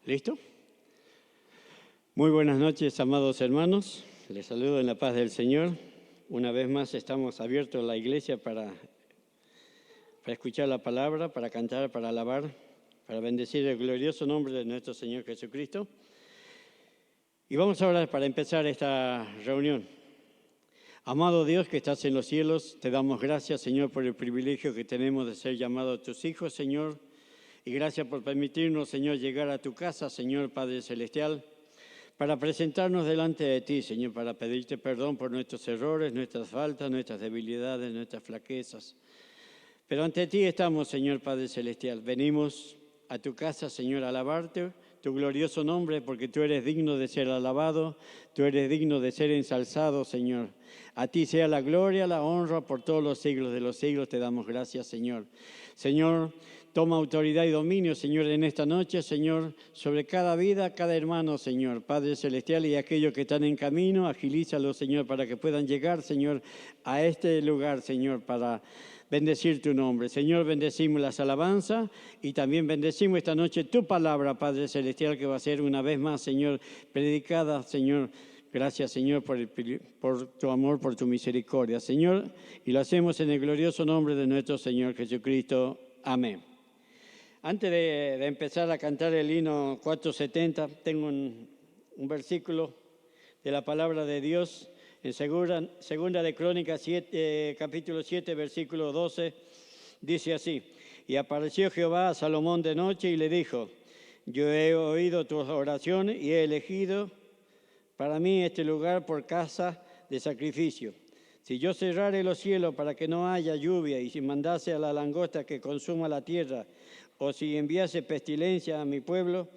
¿Listo? Muy buenas noches, amados hermanos. Les saludo en la paz del Señor. Una vez más estamos abiertos a la iglesia para escuchar la palabra, para cantar, para alabar, para bendecir el glorioso nombre de nuestro Señor Jesucristo. Y vamos a orar para empezar esta reunión. Amado Dios que estás en los cielos, te damos gracias, Señor, por el privilegio que tenemos de ser llamados tus hijos, Señor. Y gracias por permitirnos, Señor, llegar a tu casa, Señor Padre Celestial, para presentarnos delante de ti, Señor, para pedirte perdón por nuestros errores, nuestras faltas, nuestras debilidades, nuestras flaquezas. Pero ante ti estamos, Señor Padre Celestial. Venimos a tu casa, Señor, a alabarte tu glorioso nombre, porque tú eres digno de ser alabado, tú eres digno de ser ensalzado, Señor. A ti sea la gloria, la honra por todos los siglos de los siglos. Te damos gracias, Señor. Señor, toma autoridad y dominio, Señor, en esta noche, Señor, sobre cada vida, cada hermano, Señor, Padre Celestial, y aquellos que están en camino, agilízalos, Señor, para que puedan llegar, Señor, a este lugar, Señor, para bendecir tu nombre. Señor, bendecimos las alabanzas y también bendecimos esta noche tu palabra, Padre Celestial, que va a ser una vez más, Señor, predicada, Señor. Gracias, Señor, por tu amor, por tu misericordia, Señor, y lo hacemos en el glorioso nombre de nuestro Señor Jesucristo. Amén. Antes de empezar a cantar el himno 470, tengo un versículo de la palabra de Dios en segunda de Crónicas, capítulo 7, versículo 12, dice así: Y apareció Jehová a Salomón de noche y le dijo: Yo he oído tus oraciones y he elegido para mí este lugar por casa de sacrificio. Si yo cerrare los cielos para que no haya lluvia, y si mandase a la langosta que consuma la tierra, o si enviase pestilencia a mi pueblo,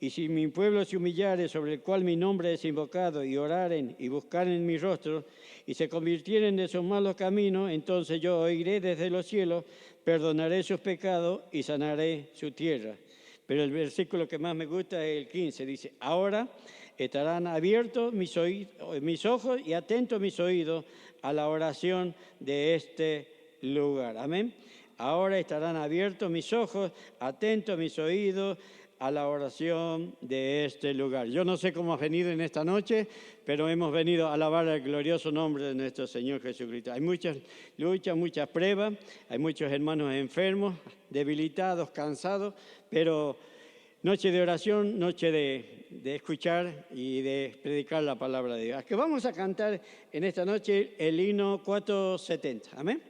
y si mi pueblo se humillare, sobre el cual mi nombre es invocado, y oraren y buscaren mi rostro, y se convirtieren de sus malos caminos, entonces yo oiré desde los cielos, perdonaré sus pecados y sanaré su tierra. Pero el versículo que más me gusta es el 15, dice: Ahora estarán abiertos mis ojos y atentos mis oídos a la oración de este lugar. Amén. Ahora estarán abiertos mis ojos, atentos mis oídos a la oración de este lugar. Yo no sé cómo has venido en esta noche, pero hemos venido a alabar el glorioso nombre de nuestro Señor Jesucristo. Hay muchas luchas, muchas pruebas, hay muchos hermanos enfermos, debilitados, cansados, pero noche de oración, noche de escuchar y de predicar la palabra de Dios. Así que vamos a cantar en esta noche el himno 470. Amén.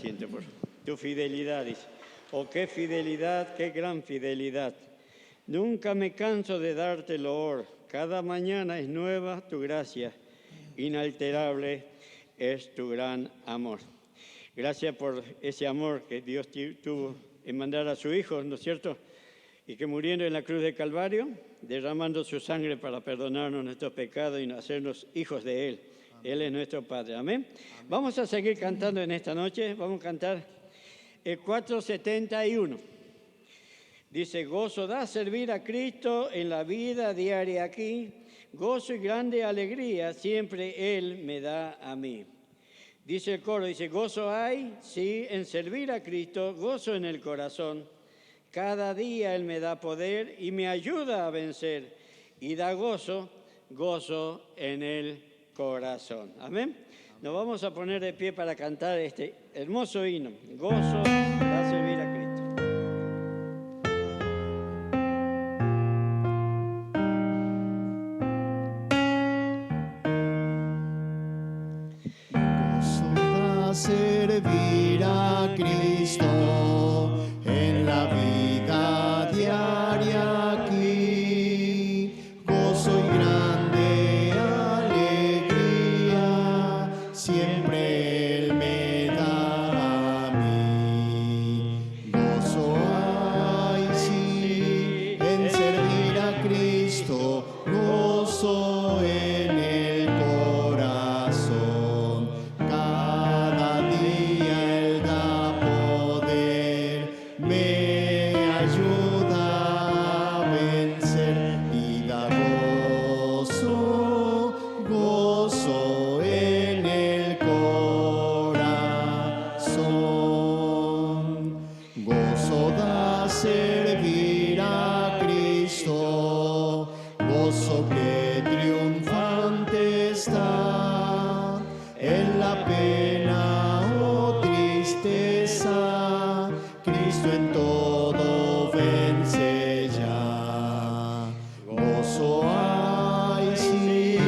asiento, por favor. Tu fidelidad, dice. Oh, qué fidelidad, qué gran fidelidad. Nunca me canso de darte loor. Cada mañana es nueva tu gracia. Inalterable es tu gran amor. Gracias por ese amor que Dios tuvo en mandar a su Hijo, ¿no es cierto? Y que muriendo en la cruz de Calvario, derramando su sangre para perdonarnos nuestros pecados y hacernos hijos de Él. Amén. Él es nuestro Padre. Amén. Amén. Vamos a seguir cantando en esta noche. Vamos a cantar el 471. Dice, gozo da servir a Cristo en la vida diaria aquí. Gozo y grande alegría siempre Él me da a mí. Dice el coro, dice, gozo hay, sí, en servir a Cristo, gozo en el corazón. Cada día Él me da poder y me ayuda a vencer. Y da gozo, gozo en el corazón. Amén. Nos vamos a poner de pie para cantar este hermoso himno. Gozo da servir a Cristo. Servir a Cristo en la vida diaria aquí, gozo y grande alegría, siempre Él me da a mí. Gozo hay, sí, en servir a Cristo, gozo en el corazón. Cada día Él da poder, me ayuda a vencer y da gozo, gozo en el corazón. Gozo da servir a Cristo, gozo que triunfante está en la pena o tristeza, Cristo en todo vence ya. Gozo hay, sí,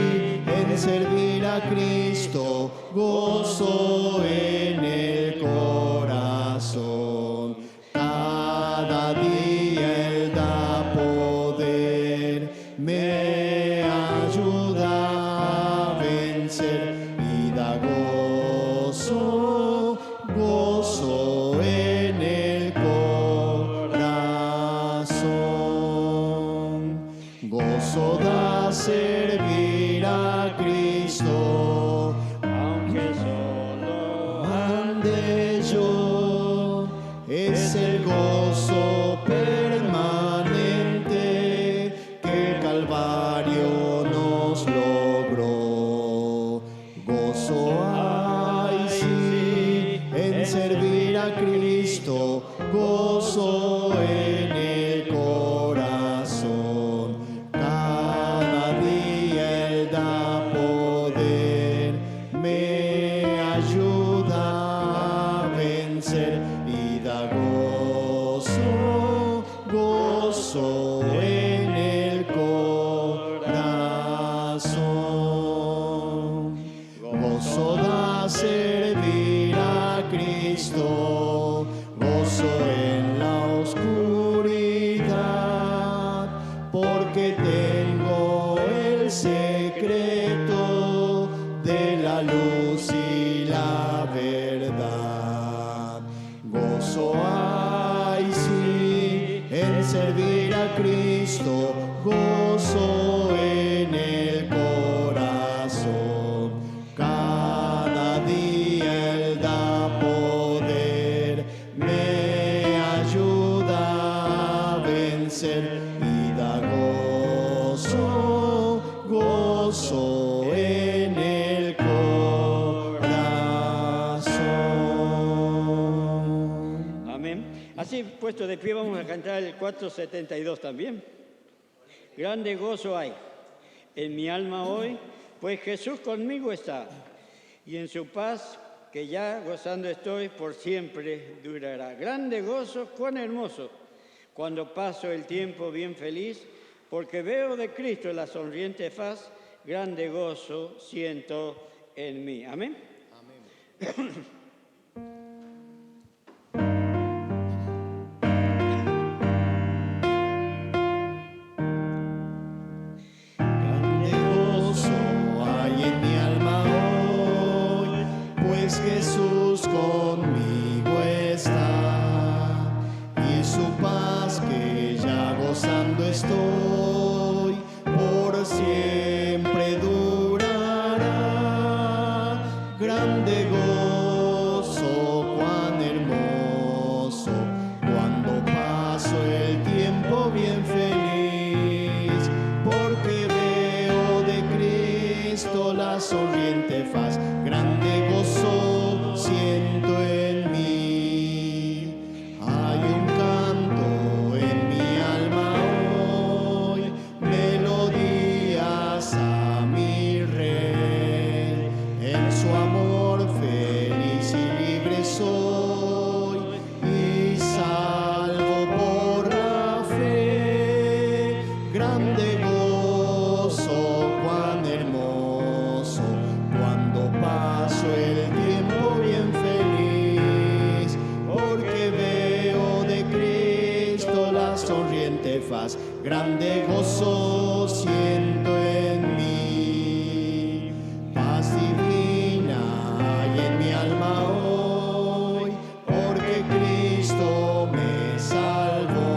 en servir a Cristo, gozo en el corazón. Cada día Él da poder, me ayuda a vencer y da gozo, gozo en el corazón. Gozo da servir a Cristo, Aunque solo ande yo, es el gozo permanente que el Calvario nos logró. Gozo hay, sí, en servir a Cristo, gozo en el corazón. Cada día Él da poder, me ayuda a vencer y da gozo, gozo en el corazón. Gozo da servir a Cristo, gozo en la oscuridad, porque tengo el secreto de la luz y la verdad. Gozo hay, sí, en servir a Cristo, gozo en el corazón. Cada día Él da poder, me ayuda a vencer y da gozo, gozo en el corazón. Amén. Así, puesto de pie, vamos a cantar el 472 también. Grande gozo hay en mi alma hoy, pues Jesús conmigo está, y en su paz, que ya gozando estoy, por siempre durará. Grande gozo, cuán hermoso, cuando paso el tiempo bien feliz, porque veo de Cristo la sonriente faz, grande gozo siento en mí. Amén. Amén. estoy, por siempre durará. Grande gozo, cuán hermoso, cuando paso el tiempo bien feliz, porque veo de Cristo la sonriente faz. Grande gozo siento en mí. Hay un canto en mi alma hoy, melodías a mi Rey. En su amor feliz y libre soy, y salvo por la fe. Grande gozo, cuán hermoso, cuando paso el tiempo bien feliz, porque veo de Cristo la sonriente faz. Grande gozo siento en mí. Paz divina hay en mi alma hoy, porque Cristo me salvó.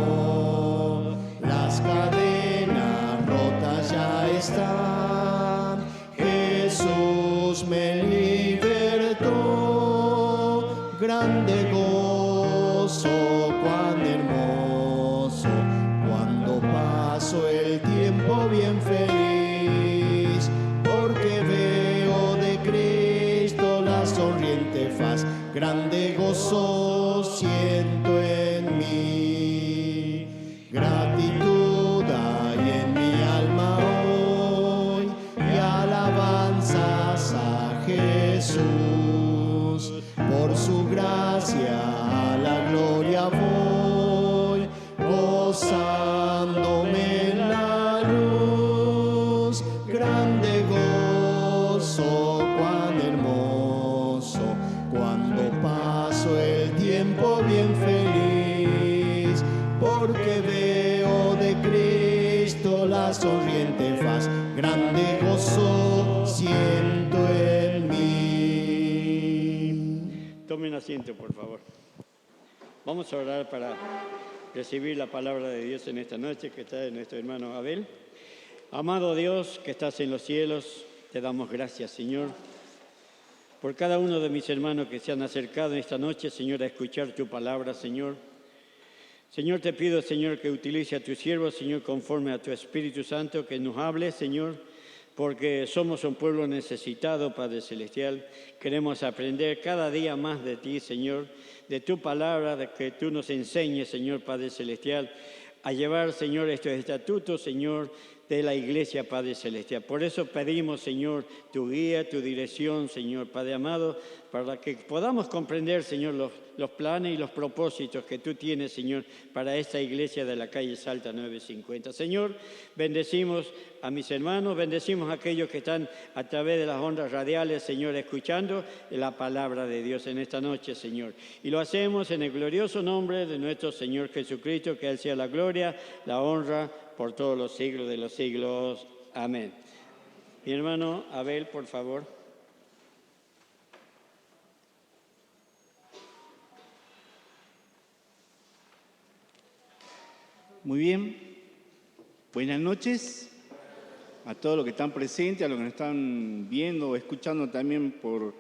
Las cadenas rotas ya están, Jesús me libertó. Grande gozo, cuán hermoso, cuando paso el tiempo bien feliz, porque veo de Cristo la sonriente faz. Grande gozo siento en mí. Gratitud hay en mi alma hoy, y alabanzas a Jesús. Por su gracia a la gloria voy, gozándome en la luz. Grande gozo, cuán hermoso, cuando paso el tiempo bien feliz, porque veo de Cristo la sonriente faz. Grande gozo siento en mí. Tomen asiento, por favor. Vamos a orar para recibir la palabra de Dios en esta noche, que está de nuestro hermano Abel. Amado Dios, que estás en los cielos, te damos gracias, Señor, por cada uno de mis hermanos que se han acercado esta noche, Señor, a escuchar tu palabra, Señor. Señor, te pido, Señor, que utilice a tu siervo, Señor, conforme a tu Espíritu Santo, que nos hable, Señor, porque somos un pueblo necesitado, Padre Celestial. Queremos aprender cada día más de ti, Señor, de tu palabra, de que tú nos enseñes, Señor, Padre Celestial, a llevar, Señor, estos estatutos, Señor, de la Iglesia, Padre Celestial. Por eso pedimos, Señor, tu guía, tu dirección, Señor, Padre amado, para que podamos comprender, Señor, los planes y los propósitos que tú tienes, Señor, para esta iglesia de la calle Salta 950. Señor, bendecimos a mis hermanos, bendecimos a aquellos que están a través de las ondas radiales, Señor, escuchando la palabra de Dios en esta noche, Señor. Y lo hacemos en el glorioso nombre de nuestro Señor Jesucristo, que a Él sea la gloria, la honra, por todos los siglos de los siglos. Amén. Mi hermano Abel, por favor. Muy bien. Buenas noches a todos los que están presentes, a los que nos están viendo o escuchando también por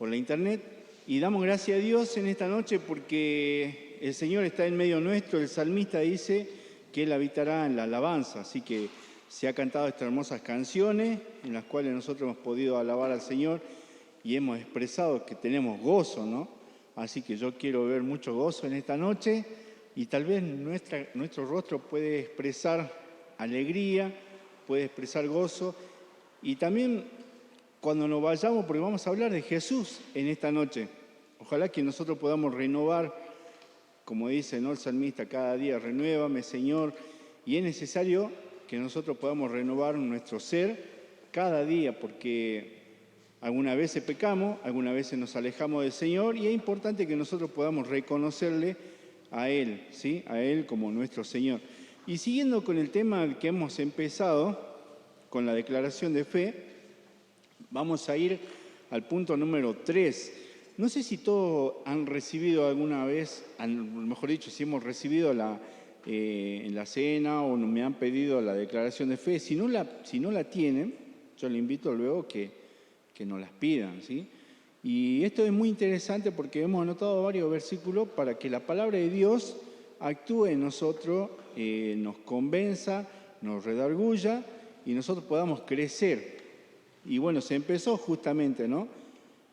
la internet. Y damos gracias a Dios en esta noche porque el Señor está en medio nuestro. El salmista dice que Él habitará en la alabanza. Así que se ha cantado estas hermosas canciones en las cuales nosotros hemos podido alabar al Señor y hemos expresado que tenemos gozo, ¿no? Así que yo quiero ver mucho gozo en esta noche y tal vez nuestro rostro puede expresar alegría, puede expresar gozo. Y también cuando nos vayamos, porque vamos a hablar de Jesús en esta noche, ojalá que nosotros podamos renovar, como dice, ¿no?, el salmista, cada día renuévame, Señor, y es necesario que nosotros podamos renovar nuestro ser cada día, porque algunas veces pecamos, algunas veces nos alejamos del Señor, y es importante que nosotros podamos reconocerle a Él, ¿sí?, a Él como nuestro Señor. Y siguiendo con el tema que hemos empezado, con la declaración de fe, vamos a ir al punto número 3. No sé si todos han recibido alguna vez, mejor dicho, si hemos recibido la en la cena o me han pedido la declaración de fe. Si no la tienen, yo les invito luego que nos las pidan, ¿sí? Y esto es muy interesante porque hemos anotado varios versículos para que la palabra de Dios actúe en nosotros, nos convenza, nos redarguya y nosotros podamos crecer. Y bueno, se empezó justamente, ¿no?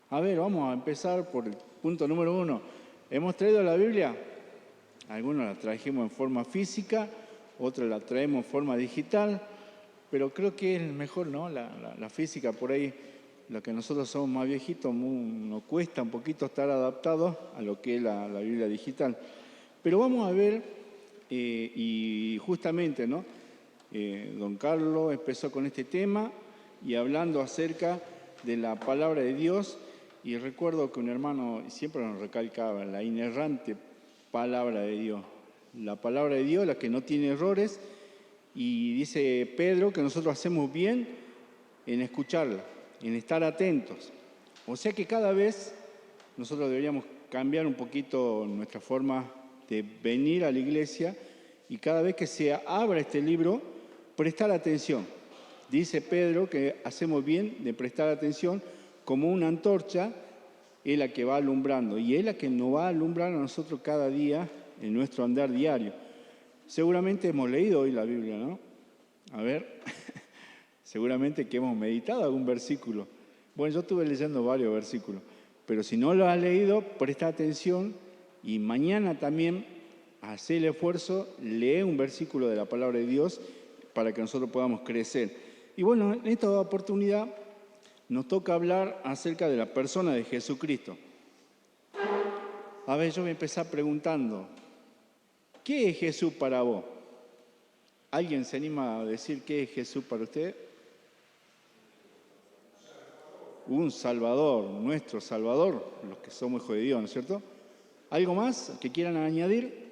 A ver, vamos a empezar por el punto número 1. ¿Hemos traído la Biblia? Algunos la trajimos en forma física, otros la traemos en forma digital, pero creo que es mejor, ¿no? La física, por ahí, lo que nosotros somos más viejitos, nos cuesta un poquito estar adaptados a lo que es la Biblia digital. Pero vamos a ver, y justamente, ¿no? Don Carlos empezó con este tema y hablando acerca de la palabra de Dios, y recuerdo que un hermano siempre nos recalcaba la inerrante palabra de Dios. La palabra de Dios, la que no tiene errores, y dice Pedro que nosotros hacemos bien en escucharla, en estar atentos. O sea que cada vez nosotros deberíamos cambiar un poquito nuestra forma de venir a la iglesia y cada vez que se abra este libro, prestar atención. Dice Pedro que hacemos bien de prestar atención como una antorcha, es la que va alumbrando y es la que nos va a alumbrar a nosotros cada día en nuestro andar diario. Seguramente hemos leído hoy la Biblia, ¿no? A ver, seguramente que hemos meditado algún versículo. Bueno, yo estuve leyendo varios versículos, pero si no lo has leído, presta atención y mañana también haz el esfuerzo, lee un versículo de la palabra de Dios para que nosotros podamos crecer. Y bueno, en esta oportunidad nos toca hablar acerca de la persona de Jesucristo. A ver, yo voy a empezar preguntando, ¿qué es Jesús para vos? ¿Alguien se anima a decir qué es Jesús para usted? Un Salvador, nuestro Salvador, los que somos hijos de Dios, ¿no es cierto? ¿Algo más que quieran añadir?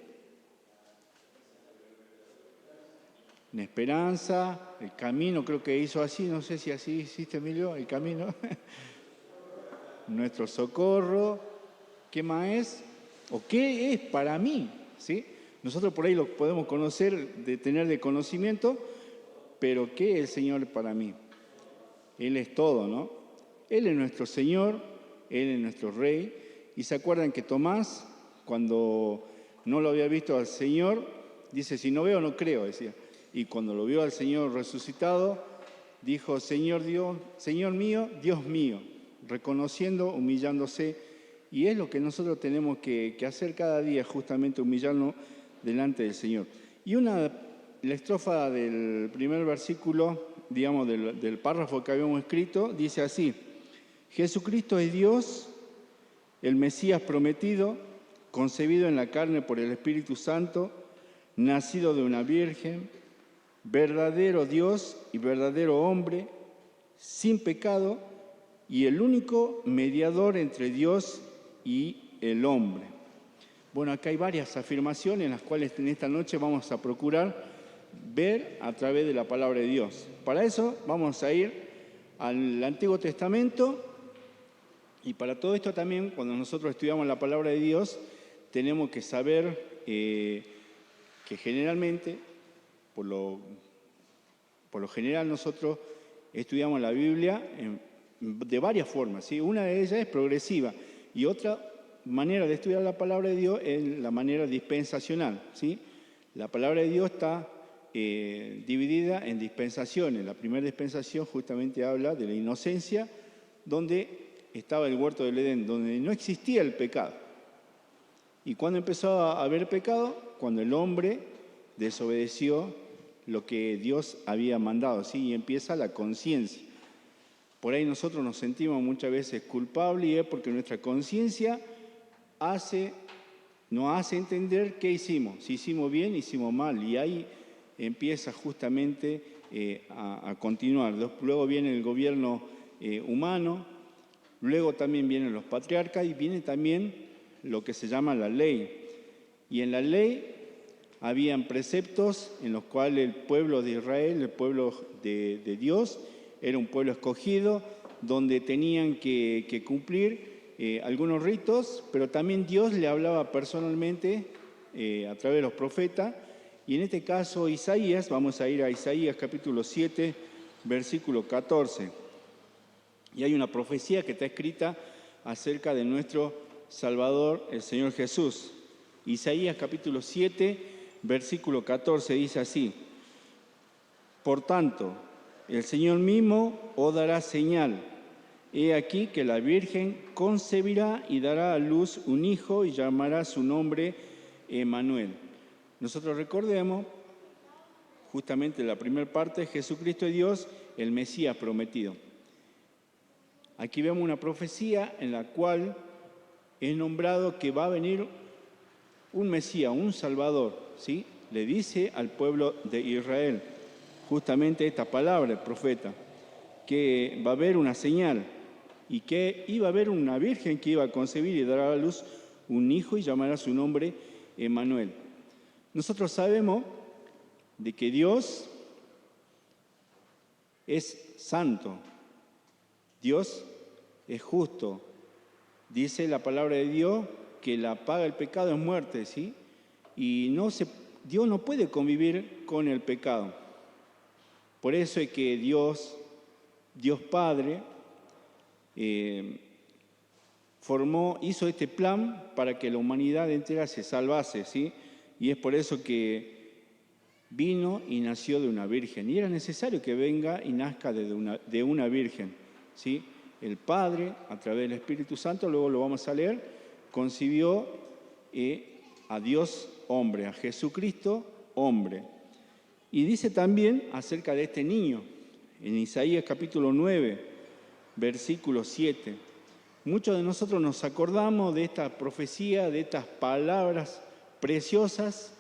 Una esperanza, el camino, creo que hizo así, no sé si así hiciste, Emilio, el camino. Nuestro socorro, ¿qué más es? ¿O qué es para mí? ¿Sí? Nosotros por ahí lo podemos conocer, de tener de conocimiento, pero ¿qué es el Señor para mí? Él es todo, ¿no? Él es nuestro Señor, Él es nuestro Rey. Y se acuerdan que Tomás, cuando no lo había visto al Señor, dice, si no veo, no creo, decía. Y cuando lo vio al Señor resucitado, dijo, Señor Dios, Señor mío, Dios mío, reconociendo, humillándose. Y es lo que nosotros tenemos que hacer cada día, justamente humillarnos delante del Señor. Y la estrofa del primer versículo, digamos, del párrafo que habíamos escrito, dice así, Jesucristo es Dios, el Mesías prometido, concebido en la carne por el Espíritu Santo, nacido de una virgen, verdadero Dios y verdadero hombre, sin pecado y el único mediador entre Dios y el hombre. Bueno, acá hay varias afirmaciones en las cuales en esta noche vamos a procurar ver a través de la palabra de Dios. Para eso vamos a ir al Antiguo Testamento y para todo esto también, cuando nosotros estudiamos la palabra de Dios, tenemos que saber que generalmente, por lo general nosotros estudiamos la Biblia de varias formas, ¿sí? Una de ellas es progresiva y otra manera de estudiar la palabra de Dios es la manera dispensacional, ¿sí? La palabra de Dios está dividida en dispensaciones. La primera dispensación justamente habla de la inocencia, donde estaba el huerto del Edén, donde no existía el pecado. ¿Y cuándo empezó a haber pecado? Cuando el hombre desobedeció lo que Dios había mandado, ¿sí? Y empieza la conciencia. Por ahí nosotros nos sentimos muchas veces culpables y es porque nuestra conciencia nos hace entender qué hicimos, si hicimos bien, hicimos mal, y ahí empieza justamente a continuar. Luego viene el gobierno humano, luego también vienen los patriarcas y viene también lo que se llama la ley. Y en la ley habían preceptos en los cuales el pueblo de Israel, el pueblo de Dios, era un pueblo escogido, donde tenían que cumplir algunos ritos, pero también Dios le hablaba personalmente a través de los profetas Y en este caso Isaías, vamos a ir a Isaías capítulo 7, versículo 14. Y hay una profecía que está escrita acerca de nuestro Salvador, el Señor Jesús. Isaías capítulo 7, versículo 14 dice así: Por tanto, el Señor mismo os dará señal. He aquí que la Virgen concebirá y dará a luz un hijo y llamará su nombre Emmanuel. Nosotros recordemos justamente la primera parte, Jesucristo es Dios, el Mesías prometido. Aquí vemos una profecía en la cual es nombrado que va a venir un Mesías, un Salvador, ¿sí? Le dice al pueblo de Israel justamente esta palabra, el profeta, que va a haber una señal y que iba a haber una virgen que iba a concebir y dar a la luz un hijo y llamará su nombre Emmanuel. Nosotros sabemos de que Dios es santo, Dios es justo. Dice la palabra de Dios que la paga del pecado es muerte, ¿sí? Y Dios no puede convivir con el pecado. Por eso es que Dios Padre, hizo este plan para que la humanidad entera se salvase, ¿sí? Y es por eso que vino y nació de una virgen. Y era necesario que venga y nazca de una virgen, ¿sí? El Padre, a través del Espíritu Santo, luego lo vamos a leer, concibió a Dios hombre, a Jesucristo hombre. Y dice también acerca de este niño, en Isaías capítulo 9, versículo 7. Muchos de nosotros nos acordamos de esta profecía, de estas palabras preciosas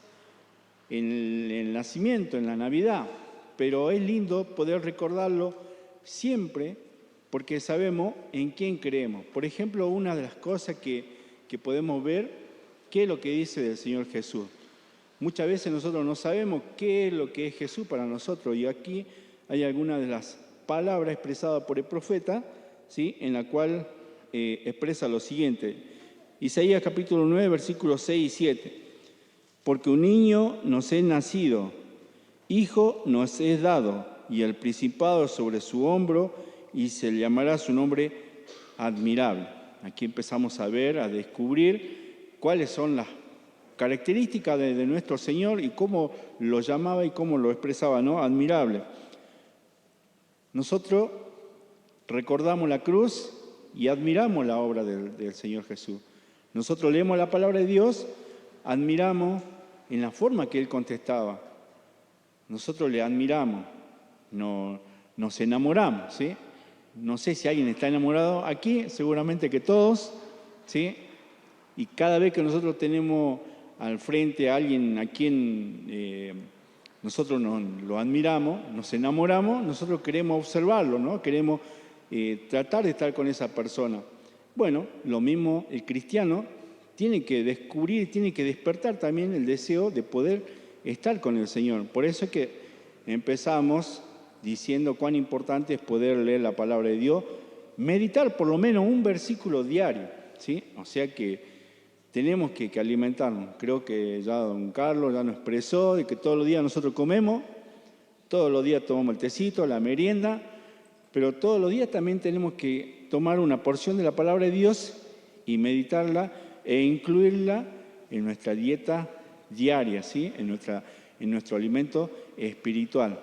en el nacimiento, en la Navidad, pero es lindo poder recordarlo siempre porque sabemos en quién creemos. Por ejemplo, una de las cosas que podemos ver, qué es lo que dice del Señor Jesús. Muchas veces nosotros no sabemos qué es lo que es Jesús para nosotros, y aquí hay algunas de las palabras expresadas por el profeta, ¿sí? En la cual expresa lo siguiente. Isaías capítulo 9, versículos 6 y 7. Porque un niño nos es nacido, hijo nos es dado, y el principado sobre su hombro, y se le llamará su nombre admirable. Aquí empezamos a ver, a descubrir cuáles son las características de nuestro Señor y cómo lo llamaba y cómo lo expresaba, ¿no? Admirable. Nosotros recordamos la cruz y admiramos la obra del Señor Jesús. Nosotros leemos la palabra de Dios, admiramos en la forma que Él contestaba. Nosotros le admiramos, nos enamoramos, ¿sí? No sé si alguien está enamorado aquí, seguramente que todos, ¿sí? Y cada vez que nosotros tenemos al frente a alguien a quien nosotros lo admiramos, nos enamoramos, nosotros queremos observarlo, ¿no? Queremos tratar de estar con esa persona. Bueno, lo mismo el cristiano tiene que descubrir, tiene que despertar también el deseo de poder estar con el Señor. Por eso es que empezamos diciendo cuán importante es poder leer la palabra de Dios, meditar por lo menos un versículo diario, ¿sí? O sea que tenemos que alimentarnos. Creo que ya don Carlos ya nos expresó de que todos los días nosotros comemos, todos los días tomamos el tecito, la merienda, pero todos los días también tenemos que tomar una porción de la palabra de Dios y meditarla e incluirla en nuestra dieta diaria, ¿sí? En nuestro alimento espiritual.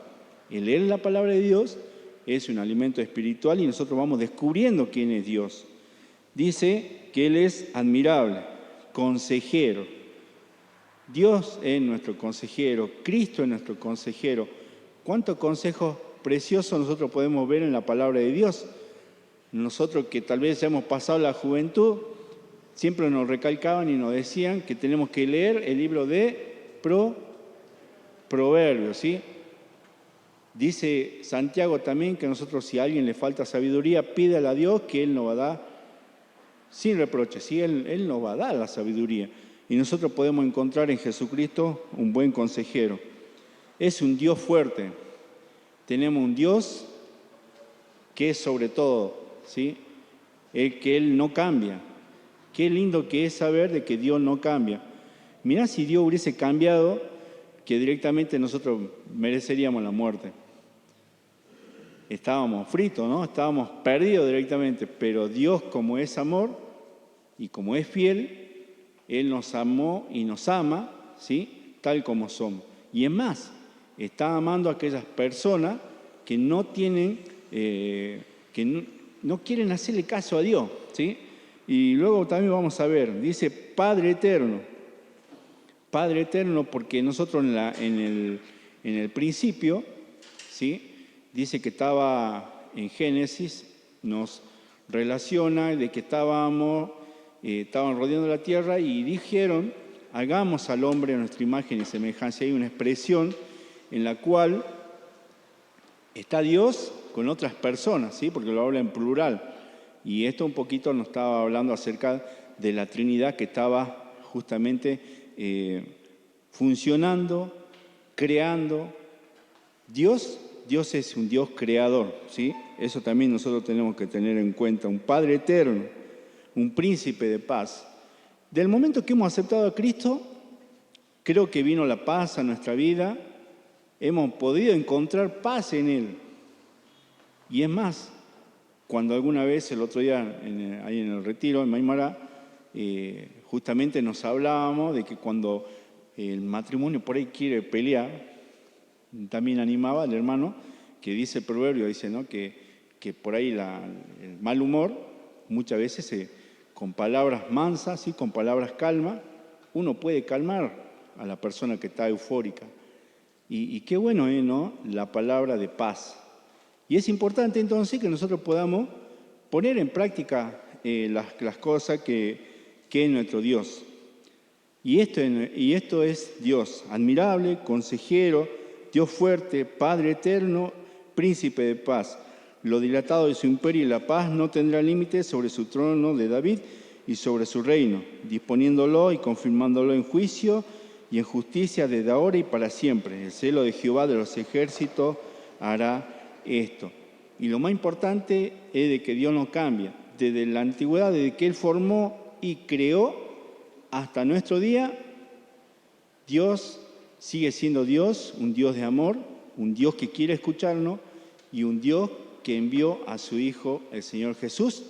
El leer la palabra de Dios es un alimento espiritual y nosotros vamos descubriendo quién es Dios. Dice que Él es admirable, consejero. Dios es nuestro consejero, Cristo es nuestro consejero. ¿Cuántos consejos preciosos nosotros podemos ver en la palabra de Dios? Nosotros que tal vez hemos pasado la juventud, siempre nos recalcaban y nos decían que tenemos que leer el libro de Proverbios, ¿sí? Dice Santiago también que nosotros, si a alguien le falta sabiduría, pídale a Dios que Él nos va a dar sin reproche, ¿sí? Él nos va a dar la sabiduría. Y nosotros podemos encontrar en Jesucristo un buen consejero. Es un Dios fuerte. Tenemos un Dios que es sobre todo, ¿sí? Que Él no cambia. Qué lindo que es saber de que Dios no cambia. Mirá si Dios hubiese cambiado que directamente nosotros mereceríamos la muerte. Estábamos fritos, ¿no? Estábamos perdidos directamente, pero Dios, como es amor y como es fiel, Él nos amó y nos ama, ¿sí? Tal como somos. Y es más, está amando a aquellas personas que no tienen, no quieren hacerle caso a Dios, ¿sí? Y luego también vamos a ver, dice Padre Eterno. Padre Eterno, porque nosotros en el principio, ¿sí? Dice que estaba en Génesis, nos relaciona de que estaban rodeando la tierra y dijeron, hagamos al hombre a nuestra imagen y semejanza. Hay una expresión en la cual está Dios con otras personas, ¿sí? Porque lo habla en plural. Y esto un poquito nos estaba hablando acerca de la Trinidad que estaba justamente funcionando, creando. Dios es un Dios creador, ¿sí? Eso también nosotros tenemos que tener en cuenta. Un Padre eterno, un príncipe de paz. Del momento que hemos aceptado a Cristo, creo que vino la paz a nuestra vida. Hemos podido encontrar paz en Él. Y es más, cuando alguna vez, el otro día, ahí en el retiro, en Maimara, justamente nos hablábamos de que cuando el matrimonio por ahí quiere pelear, también animaba al hermano que dice el proverbio, dice, ¿no? que por ahí el mal humor, muchas veces con palabras mansas, ¿sí? Con palabras calmas, uno puede calmar a la persona que está eufórica. Y qué bueno es, ¿no? La palabra de paz. Y es importante entonces que nosotros podamos poner en práctica las cosas que es nuestro Dios. Y esto es Dios, admirable, consejero, Dios fuerte, Padre eterno, príncipe de paz. Lo dilatado de su imperio y la paz no tendrá límites sobre su trono de David y sobre su reino, disponiéndolo y confirmándolo en juicio y en justicia desde ahora y para siempre. El celo de Jehová de los ejércitos hará esto. Y lo más importante es de que Dios no cambia. Desde la antigüedad, desde que Él formó y creó hasta nuestro día, Dios sigue siendo Dios, un Dios de amor, un Dios que quiere escucharnos y un Dios que envió a su Hijo, el Señor Jesús,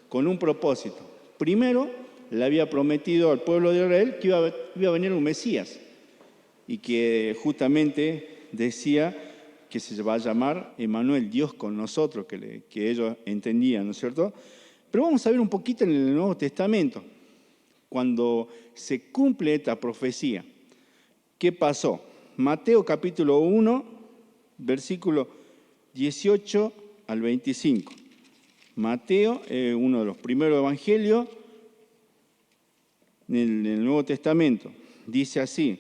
con un propósito. Primero, le había prometido al pueblo de Israel que iba a venir un Mesías y que justamente decía que se va a llamar Emmanuel, Dios con nosotros, que ellos entendían, ¿no es cierto? Pero vamos a ver un poquito en el Nuevo Testamento, cuando se cumple esta profecía. ¿Qué pasó? Mateo capítulo 1, versículo 18 al 25. Mateo, uno de los primeros evangelios en el Nuevo Testamento, dice así: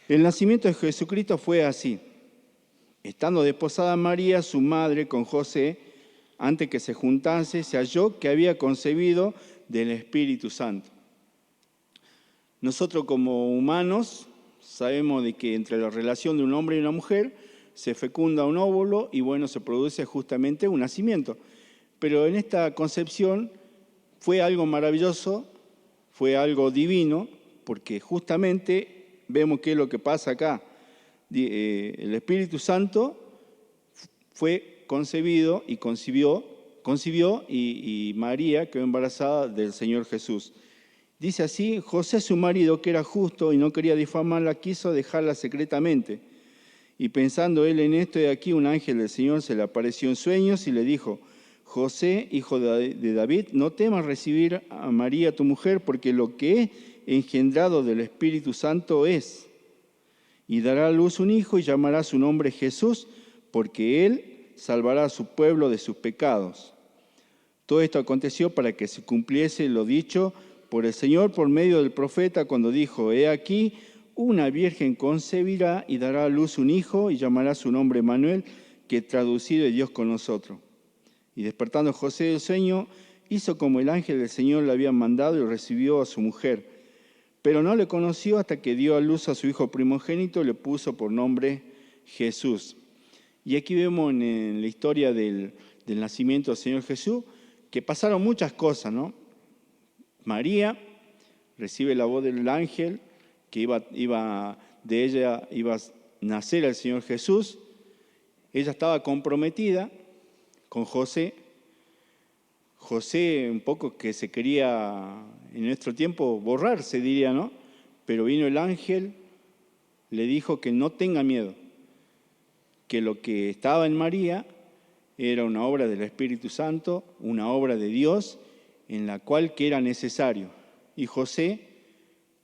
el nacimiento de Jesucristo fue así. Estando desposada María, su madre, con José, antes que se juntase, se halló que había concebido del Espíritu Santo. Nosotros como humanos sabemos de que entre la relación de un hombre y una mujer se fecunda un óvulo y bueno, se produce justamente un nacimiento. Pero en esta concepción fue algo maravilloso, fue algo divino, porque justamente vemos qué es lo que pasa acá. El Espíritu Santo fue concebido y concibió y María quedó embarazada del Señor Jesús. Dice así: José, su marido, que era justo y no quería difamarla, quiso dejarla secretamente. Y pensando él en esto, he aquí un ángel del Señor se le apareció en sueños y le dijo: José, hijo de David, no temas recibir a María tu mujer, porque lo que es engendrado del Espíritu Santo es. Y dará a luz un hijo y llamará su nombre Jesús, porque él salvará a su pueblo de sus pecados. Todo esto aconteció para que se cumpliese lo dicho por el Señor por medio del profeta, cuando dijo: he aquí, una virgen concebirá y dará a luz un hijo y llamará su nombre Emmanuel, que traducido es Dios con nosotros. Y despertando José del sueño, hizo como el ángel del Señor le había mandado y recibió a su mujer. Pero no le conoció hasta que dio a luz a su hijo primogénito y le puso por nombre Jesús. Y aquí vemos en la historia del nacimiento del Señor Jesús que pasaron muchas cosas, ¿no? María recibe la voz del ángel que iba de ella iba a nacer el Señor Jesús. Ella estaba comprometida con José. José un poco que se quería en nuestro tiempo borrar, se diría, ¿no? Pero vino el ángel, le dijo que no tenga miedo, que lo que estaba en María era una obra del Espíritu Santo, una obra de Dios, en la cual que era necesario. Y José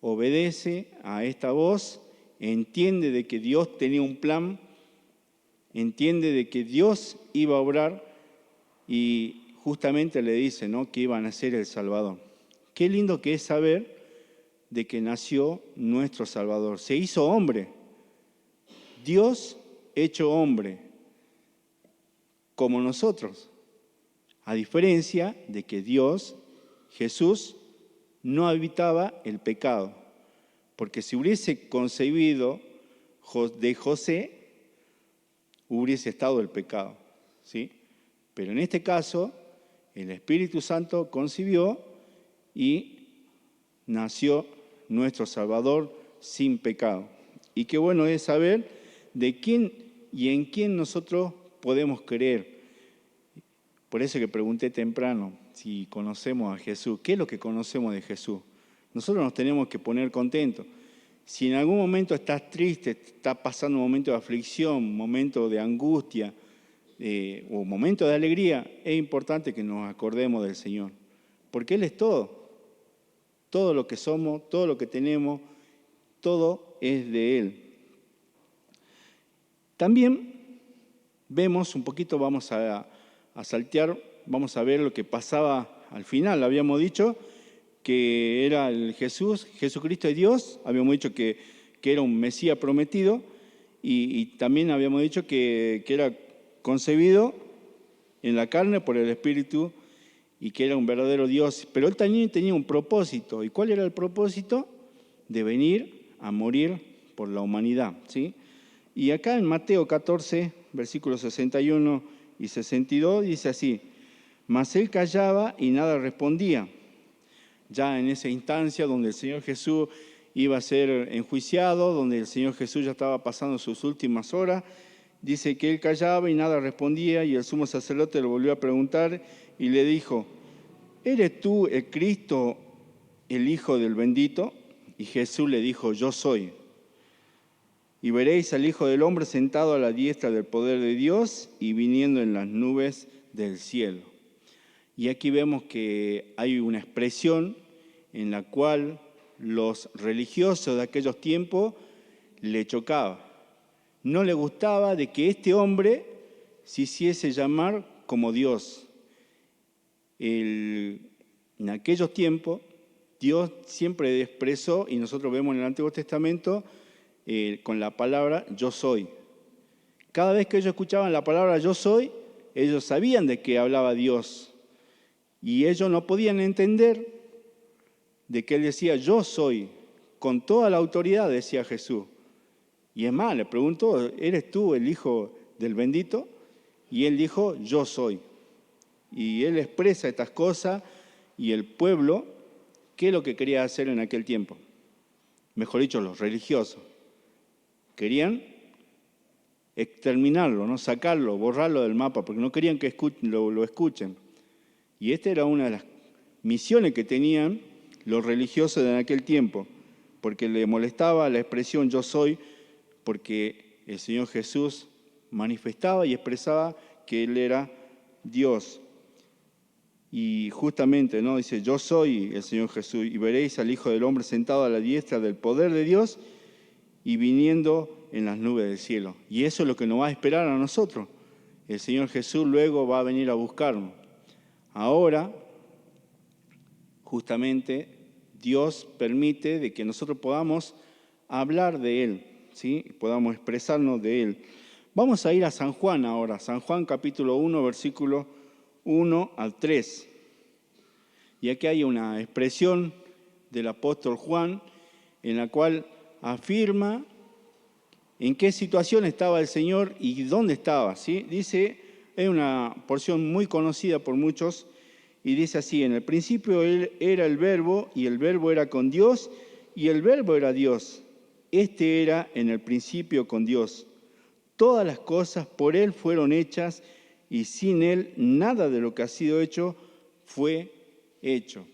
obedece a esta voz, entiende de que Dios tenía un plan, entiende de que Dios iba a obrar y justamente le dice, ¿no?, que iba a nacer el Salvador. Qué lindo que es saber de que nació nuestro Salvador. Se hizo hombre. Dios hecho hombre, como nosotros. A diferencia de que Dios, Jesús, no habitaba el pecado. Porque si hubiese concebido de José, hubiese estado el pecado, ¿sí? Pero en este caso, el Espíritu Santo concibió y nació nuestro Salvador sin pecado. Y qué bueno es saber de quién y en quién nosotros podemos creer. Por eso que pregunté temprano si conocemos a Jesús. ¿Qué es lo que conocemos de Jesús? Nosotros nos tenemos que poner contentos. Si en algún momento estás triste, estás pasando un momento de aflicción, un momento de angustia o un momento de alegría, es importante que nos acordemos del Señor. Porque Él es todo. Todo lo que somos, todo lo que tenemos, todo es de Él. También vemos un poquito, vamos a saltear, vamos a ver lo que pasaba al final. Habíamos dicho que era el Jesucristo de Dios, habíamos dicho que era un Mesías prometido y también habíamos dicho que era concebido en la carne por el Espíritu y que era un verdadero Dios. Pero Él también tenía un propósito. ¿Y cuál era el propósito? De venir a morir por la humanidad, ¿sí? Y acá en Mateo 14, versículos 61 y 62, dice así: mas Él callaba y nada respondía. Ya en esa instancia donde el Señor Jesús iba a ser enjuiciado, donde el Señor Jesús ya estaba pasando sus últimas horas, dice que Él callaba y nada respondía, y el sumo sacerdote le volvió a preguntar y le dijo: ¿eres tú el Cristo, el Hijo del bendito? Y Jesús le dijo: yo soy. Y veréis al Hijo del Hombre sentado a la diestra del poder de Dios y viniendo en las nubes del cielo. Y aquí vemos que hay una expresión en la cual los religiosos de aquellos tiempos le chocaba. No le gustaba de que este hombre se hiciese llamar como Dios. En aquellos tiempos, Dios siempre expresó, y nosotros vemos en el Antiguo Testamento, con la palabra yo soy. Cada vez que ellos escuchaban la palabra yo soy, ellos sabían de qué hablaba Dios. Y ellos no podían entender de que Él decía yo soy, con toda la autoridad, decía Jesús. Y es más, le preguntó: ¿eres tú el Hijo del bendito? Y Él dijo: yo soy. Y Él expresa estas cosas, y el pueblo, ¿qué es lo que quería hacer en aquel tiempo? Mejor dicho, los religiosos. Querían exterminarlo, ¿no? Sacarlo, borrarlo del mapa, porque no querían que lo escuchen. Y esta era una de las misiones que tenían los religiosos en aquel tiempo, porque le molestaba la expresión yo soy, porque el Señor Jesús manifestaba y expresaba que Él era Dios. Y justamente, ¿no?, dice: yo soy el Señor Jesús, y veréis al Hijo del Hombre sentado a la diestra del poder de Dios y viniendo en las nubes del cielo. Y eso es lo que nos va a esperar a nosotros. El Señor Jesús luego va a venir a buscarnos. Ahora, justamente, Dios permite de que nosotros podamos hablar de Él, ¿sí? Podamos expresarnos de Él. Vamos a ir a San Juan ahora, San Juan capítulo 1, versículo 1 al 3. Y aquí hay una expresión del apóstol Juan en la cual afirma en qué situación estaba el Señor y dónde estaba, ¿sí? Dice, es una porción muy conocida por muchos, y dice así: en el principio Él era el Verbo, y el Verbo era con Dios, y el Verbo era Dios. Este era en el principio con Dios. Todas las cosas por Él fueron hechas y sin Él nada de lo que ha sido hecho fue hecho.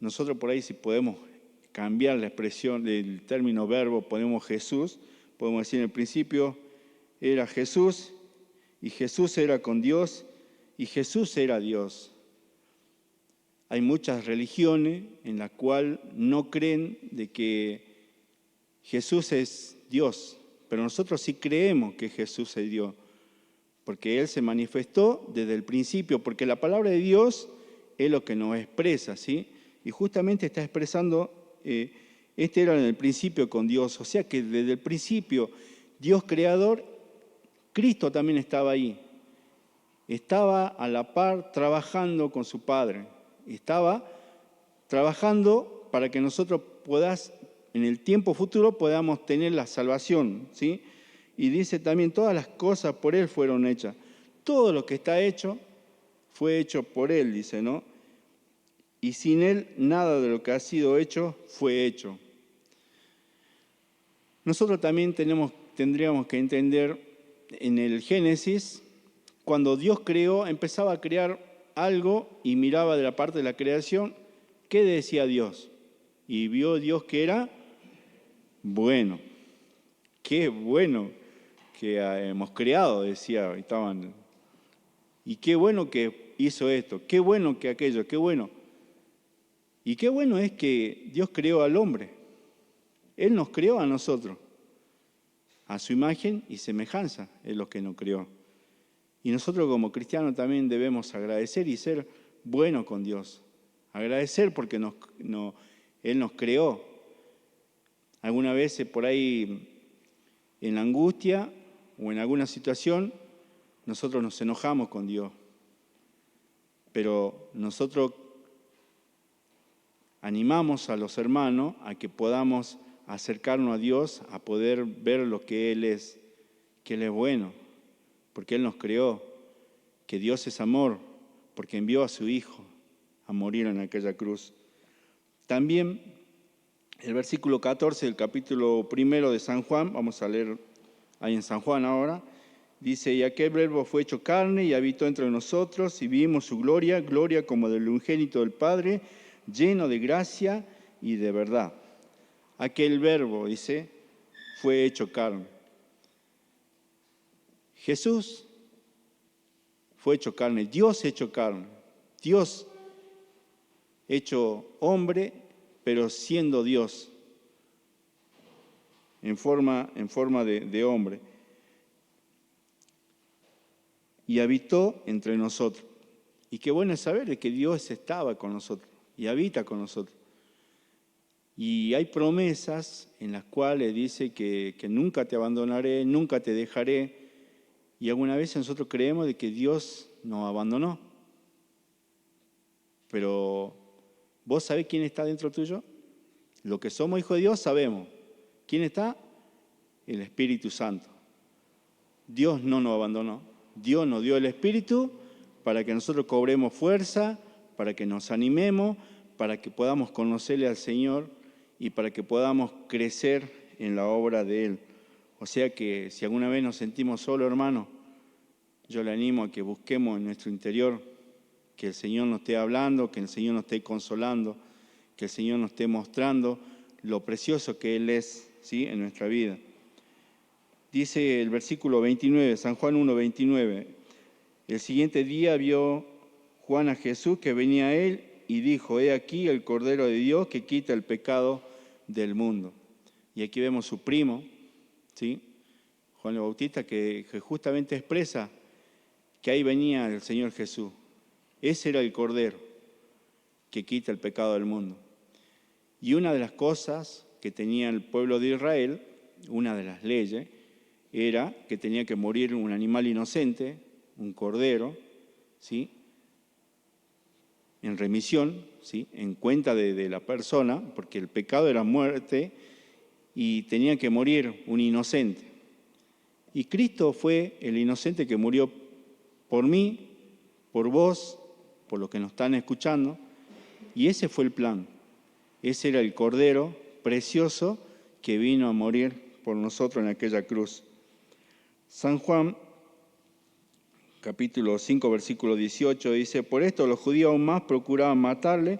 Nosotros por ahí, si podemos cambiar la expresión del término verbo, ponemos Jesús, podemos decir en el principio era Jesús y Jesús era con Dios y Jesús era Dios. Hay muchas religiones en las cuales no creen de que Jesús es Dios, pero nosotros sí creemos que Jesús es Dios, porque Él se manifestó desde el principio, porque la palabra de Dios es lo que nos expresa, ¿sí? Y justamente está expresando, este era en el principio con Dios, o sea que desde el principio, Dios creador, Cristo también estaba ahí, estaba a la par trabajando con su Padre, estaba trabajando para que nosotros en el tiempo futuro podamos tener la salvación, ¿sí? Y dice también, todas las cosas por Él fueron hechas. Todo lo que está hecho, fue hecho por Él, dice, ¿no? Y sin Él, nada de lo que ha sido hecho, fue hecho. Nosotros también tendríamos que entender en el Génesis, cuando Dios creó, empezaba a crear algo y miraba de la parte de la creación, ¿qué decía Dios? Y vio Dios que era bueno. Qué bueno que hemos creado, decía, y qué bueno que hizo esto, qué bueno que aquello, qué bueno. Y qué bueno es que Dios creó al hombre. Él nos creó a nosotros, a su imagen y semejanza, es lo que nos creó. Y nosotros como cristianos también debemos agradecer y ser buenos con Dios. Agradecer porque Él nos creó. Algunas veces por ahí en la angustia o en alguna situación nosotros nos enojamos con Dios. Pero nosotros animamos a los hermanos a que podamos acercarnos a Dios, a poder ver lo que Él es, que Él es bueno, porque Él nos creó, que Dios es amor, porque envió a su Hijo a morir en aquella cruz. También el versículo 14 del capítulo 1 de San Juan, vamos a leer ahí en San Juan ahora, dice, y aquel verbo fue hecho carne y habitó entre nosotros y vimos su gloria, gloria como del unigénito del Padre, lleno de gracia y de verdad. Aquel verbo, dice, fue hecho carne. Jesús fue hecho carne, Dios hecho carne, Dios hecho hombre, pero siendo Dios, en forma de hombre. Y habitó entre nosotros. Y qué bueno es saber que Dios estaba con nosotros y habita con nosotros. Y hay promesas en las cuales dice que nunca te abandonaré, nunca te dejaré. Y alguna vez nosotros creemos de que Dios nos abandonó. Pero ¿vos sabés quién está dentro tuyo? Lo que somos hijos de Dios sabemos. ¿Quién está? El Espíritu Santo. Dios no nos abandonó. Dios nos dio el Espíritu para que nosotros cobremos fuerza, para que nos animemos, para que podamos conocerle al Señor y para que podamos crecer en la obra de Él. O sea que si alguna vez nos sentimos solos, hermano, yo le animo a que busquemos en nuestro interior, que el Señor nos esté hablando, que el Señor nos esté consolando, que el Señor nos esté mostrando lo precioso que Él es, ¿sí?, en nuestra vida. Dice el versículo 29, San Juan 1, 29, el siguiente día vio Juan a Jesús que venía a él y dijo, he aquí el Cordero de Dios que quita el pecado del mundo. Y aquí vemos su primo, ¿sí?, Juan el Bautista, que justamente expresa que ahí venía el Señor Jesús. Ese era el Cordero que quita el pecado del mundo. Y una de las cosas que tenía el pueblo de Israel, una de las leyes, era que tenía que morir un animal inocente, un cordero, ¿sí?, en remisión, ¿sí?, en cuenta de la persona, porque el pecado era muerte y tenía que morir un inocente. Y Cristo fue el inocente que murió por mí, por vos, por los que nos están escuchando, y ese fue el plan. Ese era el Cordero precioso que vino a morir por nosotros en aquella cruz. San Juan, capítulo 5, versículo 18, dice: por esto los judíos aún más procuraban matarle,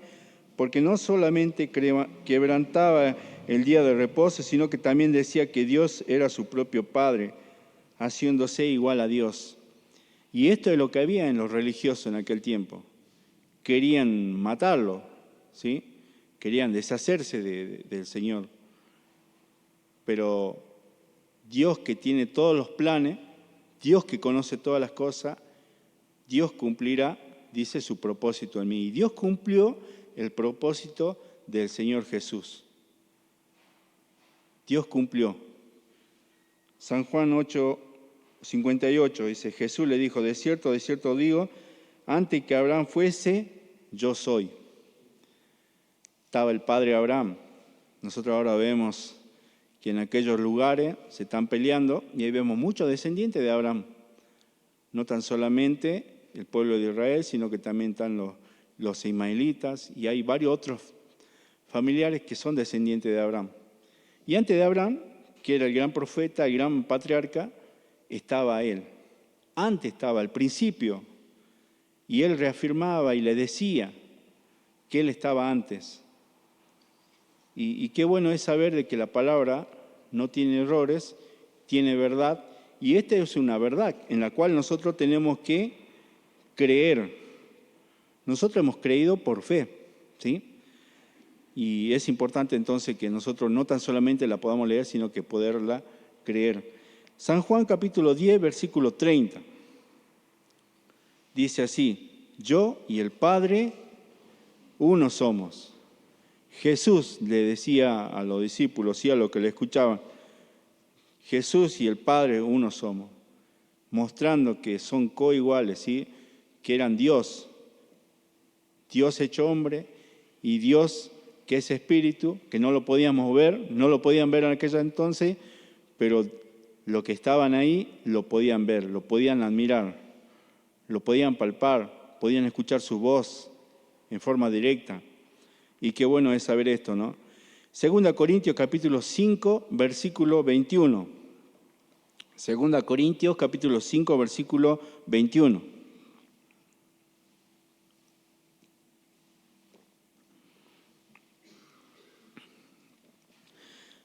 porque no solamente quebrantaba el día de reposo, sino que también decía que Dios era su propio Padre, haciéndose igual a Dios. Y esto es lo que había en los religiosos en aquel tiempo. Querían matarlo, ¿sí? Querían deshacerse del Señor. Pero Dios, que tiene todos los planes, Dios que conoce todas las cosas, Dios cumplirá, dice, su propósito en mí. Y Dios cumplió el propósito del Señor Jesús. Dios cumplió. San Juan 8:58 dice: Jesús le dijo: de cierto digo, antes que Abraham fuese, yo soy. Estaba el padre Abraham. Nosotros ahora vemos que en aquellos lugares se están peleando y ahí vemos muchos descendientes de Abraham. No tan solamente el pueblo de Israel, sino que también están los ismaelitas y hay varios otros familiares que son descendientes de Abraham. Y antes de Abraham, que era el gran profeta, el gran patriarca, estaba él. Antes estaba, al principio. Y él reafirmaba y le decía que él estaba antes. Y qué bueno es saber de que la palabra no tiene errores, tiene verdad. Y esta es una verdad en la cual nosotros tenemos que creer. Nosotros hemos creído por fe, ¿sí? Y es importante entonces que nosotros no tan solamente la podamos leer, sino que poderla creer. San Juan capítulo 10, versículo 30. Dice así: yo y el Padre uno somos. Jesús le decía a los discípulos y a los que le escuchaban: Jesús y el Padre uno somos, mostrando que son coiguales, ¿sí? Que eran Dios hecho hombre y Dios que es espíritu, que no lo podíamos ver, no lo podían ver en aquel entonces, pero los que estaban ahí lo podían ver, lo podían admirar, lo podían palpar, podían escuchar su voz en forma directa. Y qué bueno es saber esto, ¿no? 2 Corintios capítulo 5, versículo 21. 2 Corintios capítulo 5, versículo 21.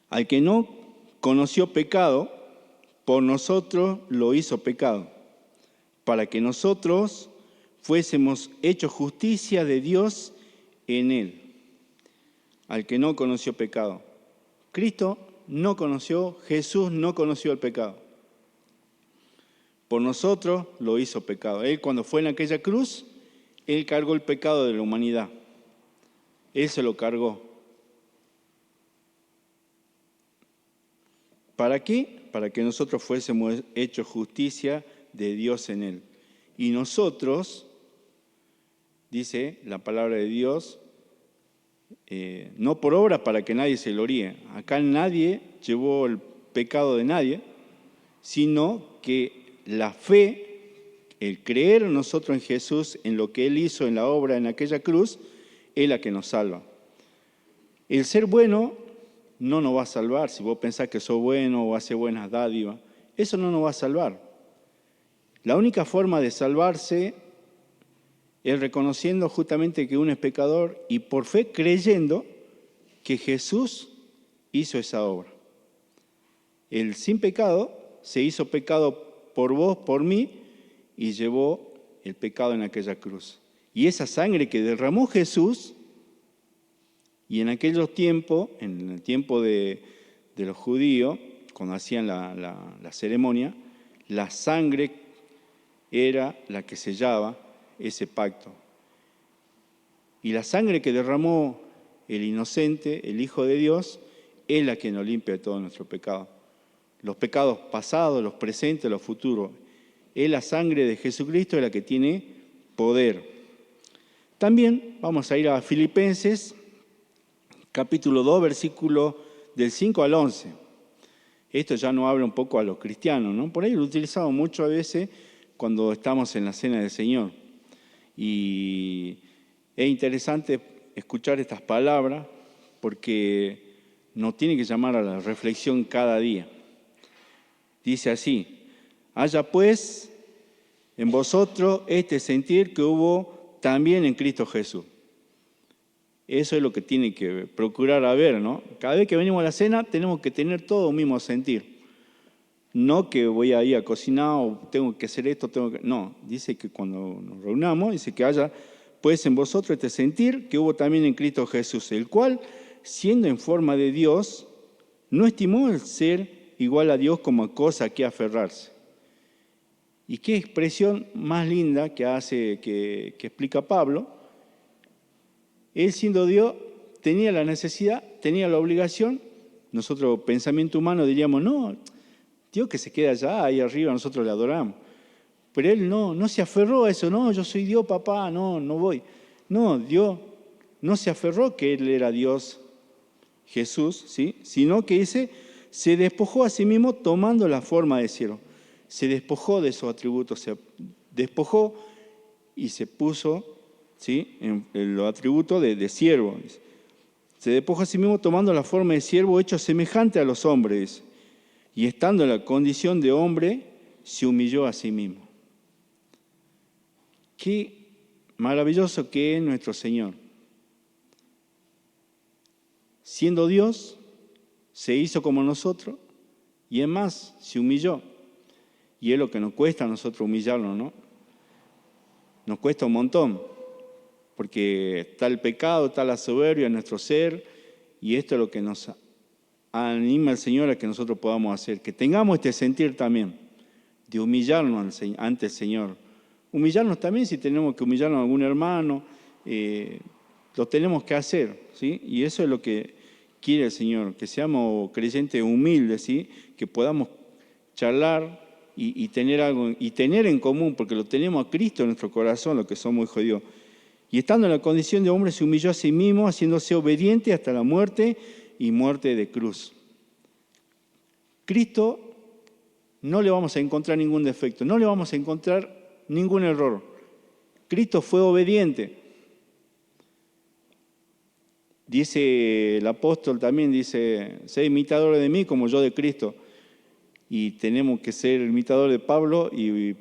Al que no conoció pecado, por nosotros lo hizo pecado, para que nosotros fuésemos hechos justicia de Dios en él. Al que no conoció pecado. Cristo no conoció, Jesús no conoció el pecado. Por nosotros lo hizo pecado. Él, cuando fue en aquella cruz, Él cargó el pecado de la humanidad. Él se lo cargó. ¿Para qué? Para que nosotros fuésemos hechos justicia de Dios en Él. Y nosotros, dice la palabra de Dios, no por obras para que nadie se gloríe. Acá nadie llevó el pecado de nadie, sino que la fe, el creer en nosotros en Jesús, en lo que Él hizo en la obra en aquella cruz, es la que nos salva. El ser bueno no nos va a salvar. Si vos pensás que sos bueno o haces buenas dádivas, eso no nos va a salvar. La única forma de salvarse es reconociendo justamente que uno es pecador y por fe creyendo que Jesús hizo esa obra. El sin pecado se hizo pecado por vos, por mí, y llevó el pecado en aquella cruz. Y esa sangre que derramó Jesús, y en aquellos tiempos, en el tiempo de los judíos, cuando hacían la ceremonia, la sangre era la que sellaba ese pacto. Y la sangre que derramó el inocente, el Hijo de Dios, es la que nos limpia de todo nuestro pecado. Los pecados pasados, los presentes, los futuros. Es la sangre de Jesucristo la que tiene poder. También vamos a ir a Filipenses, capítulo 2, versículo del 5 al 11. Esto ya nos habla un poco a los cristianos, ¿no? Por ahí lo utilizamos mucho a veces cuando estamos en la cena del Señor. Y es interesante escuchar estas palabras porque nos tiene que llamar a la reflexión cada día. Dice así: haya pues en vosotros este sentir que hubo también en Cristo Jesús. Eso es lo que tiene que procurar haber, ¿no? Cada vez que venimos a la cena tenemos que tener todo un mismo sentir. No que voy a ir a cocinar o tengo que hacer esto, no, dice que cuando nos reunamos, dice que haya pues en vosotros este sentir que hubo también en Cristo Jesús, el cual, siendo en forma de Dios, no estimó el ser igual a Dios como cosa que aferrarse. Y qué expresión más linda que explica Pablo. Él siendo Dios tenía la necesidad, tenía la obligación. Nosotros, pensamiento humano, diríamos, no, Dios que se queda allá, ahí arriba, nosotros le adoramos. Pero él no se aferró a eso, no, yo soy Dios, papá, no voy. No, Dios no se aferró que él era Dios, Jesús, ¿sí? Sino que dice, se despojó a sí mismo tomando la forma de siervo. Se despojó de esos atributos, se despojó y se puso, ¿sí?, en los atributos de siervo. Se despojó a sí mismo tomando la forma de siervo, hecho semejante a los hombres. Y estando en la condición de hombre, se humilló a sí mismo. Qué maravilloso que es nuestro Señor. Siendo Dios, se hizo como nosotros y es más, se humilló. Y es lo que nos cuesta a nosotros humillarnos, ¿no? Nos cuesta un montón, porque está el pecado, está la soberbia en nuestro ser, y esto es lo que nos anima al Señor a que nosotros podamos hacer, que tengamos este sentir también, de humillarnos ante el Señor. Humillarnos también si tenemos que humillarnos a algún hermano, lo tenemos que hacer, ¿sí? Y eso es lo que quiere el Señor, que seamos creyentes humildes, ¿sí? Que podamos charlar y tener algo, y tener en común, porque lo tenemos a Cristo en nuestro corazón, lo que somos hijos de Dios. Y estando en la condición de hombre, se humilló a sí mismo, haciéndose obediente hasta la muerte y muerte de cruz. Cristo no le vamos a encontrar ningún defecto, no le vamos a encontrar ningún error. Cristo fue obediente. Dice el apóstol también, dice, sé imitadores de mí como yo de Cristo. Y tenemos que ser imitadores de Pablo y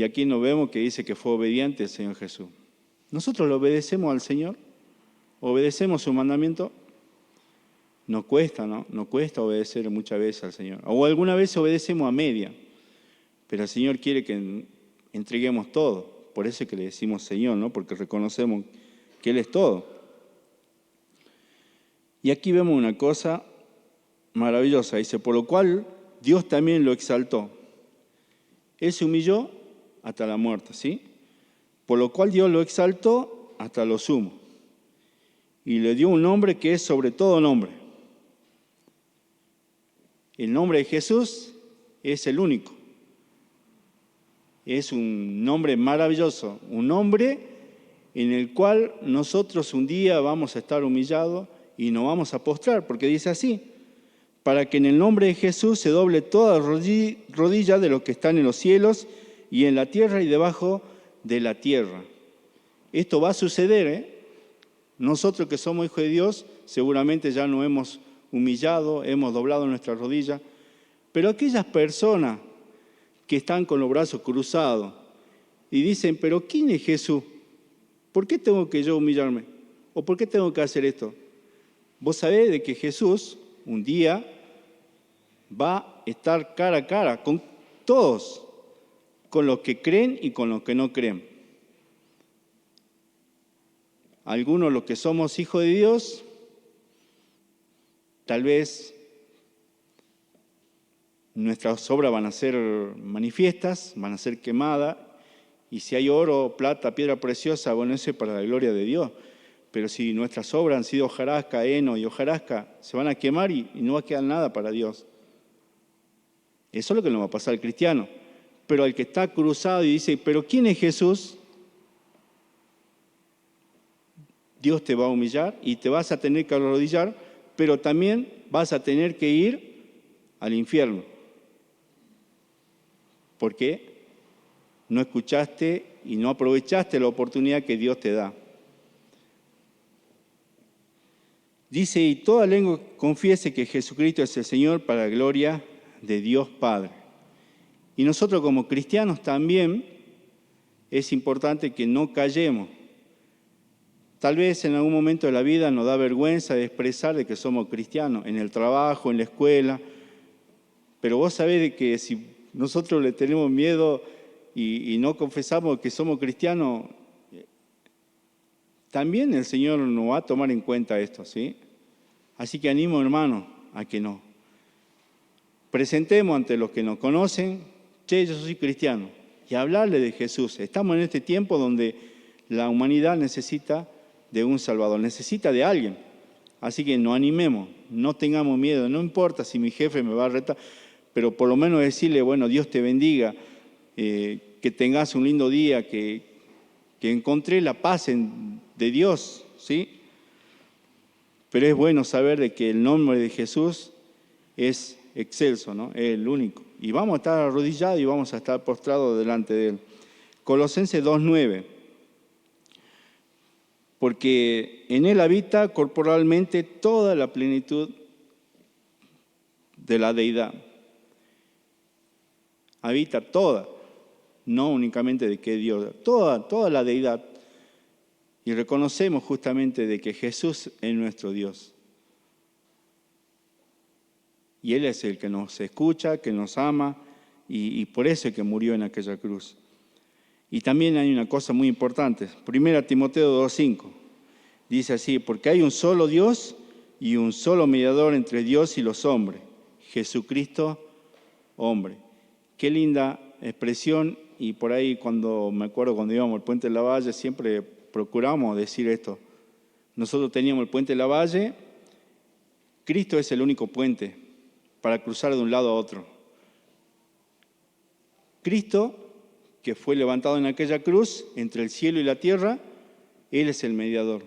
aquí nos vemos que dice que fue obediente el Señor Jesús. Nosotros le obedecemos al Señor, obedecemos su mandamiento. Nos cuesta, ¿no? Nos cuesta obedecer muchas veces al Señor. O alguna vez obedecemos a media, pero el Señor quiere que entreguemos todo. Por eso es que le decimos Señor, ¿no? Porque reconocemos que Él es todo. Y aquí vemos una cosa maravillosa. Dice, por lo cual Dios también lo exaltó. Él se humilló hasta la muerte, ¿sí? Por lo cual Dios lo exaltó hasta lo sumo. Y le dio un nombre que es sobre todo nombre. El nombre de Jesús es el único. Es un nombre maravilloso, un nombre en el cual nosotros un día vamos a estar humillados y nos vamos a postrar, porque dice así, para que en el nombre de Jesús se doble toda rodilla de los que están en los cielos y en la tierra y debajo de la tierra. Esto va a suceder, ¿eh? Nosotros que somos hijos de Dios, seguramente ya nos hemos humillado, hemos doblado nuestras rodillas, pero aquellas personas que están con los brazos cruzados y dicen, pero ¿quién es Jesús? ¿Por qué tengo que yo humillarme? ¿O por qué tengo que hacer esto? Vos sabés de que Jesús un día va a estar cara a cara con todos, con los que creen y con los que no creen. Algunos, los que somos hijos de Dios, tal vez nuestras obras van a ser manifiestas, van a ser quemadas, y si hay oro, plata, piedra preciosa, bueno, eso es para la gloria de Dios. Pero si nuestras obras han sido hojarasca, heno y hojarasca, se van a quemar y no va a quedar nada para Dios. Eso es lo que le va a pasar al cristiano. Pero al que está cruzado y dice, ¿pero quién es Jesús? Dios te va a humillar y te vas a tener que arrodillar, pero también vas a tener que ir al infierno. ¿Por qué? No escuchaste y no aprovechaste la oportunidad que Dios te da. Dice, y toda lengua confiese que Jesucristo es el Señor para la gloria de Dios Padre. Y nosotros como cristianos también es importante que no callemos. Tal vez en algún momento de la vida nos da vergüenza de expresar de que somos cristianos, en el trabajo, en la escuela, pero vos sabés de que si nosotros le tenemos miedo y no confesamos que somos cristianos, también el Señor nos va a tomar en cuenta esto, ¿sí? Así que animo, hermanos, a que nos presentemos ante los que nos conocen, che, yo soy cristiano, y hablarle de Jesús. Estamos en este tiempo donde la humanidad necesita de un Salvador, necesita de alguien. Así que nos animemos, no tengamos miedo, no importa si mi jefe me va a retar, pero por lo menos decirle, bueno, Dios te bendiga, que tengas un lindo día, que encontré la paz de Dios, ¿sí? Pero es bueno saber de que el nombre de Jesús es excelso, ¿no? Es el único. Y vamos a estar arrodillados y vamos a estar postrados delante de Él. Colosenses 2:9. Porque en Él habita corporalmente toda la plenitud de la deidad. Habita toda, no únicamente de que es Dios, toda la deidad. Y reconocemos justamente de que Jesús es nuestro Dios. Y Él es el que nos escucha, que nos ama, y por eso es que murió en aquella cruz. Y también hay una cosa muy importante. 1 Timoteo 2:5 dice así, porque hay un solo Dios y un solo mediador entre Dios y los hombres, Jesucristo, hombre. Qué linda expresión, y por ahí me acuerdo cuando íbamos al Puente de la Valle, siempre procuramos decir esto. Nosotros teníamos el Puente de la Valle, Cristo es el único puente para cruzar de un lado a otro. Cristo, que fue levantado en aquella cruz, entre el cielo y la tierra, Él es el mediador.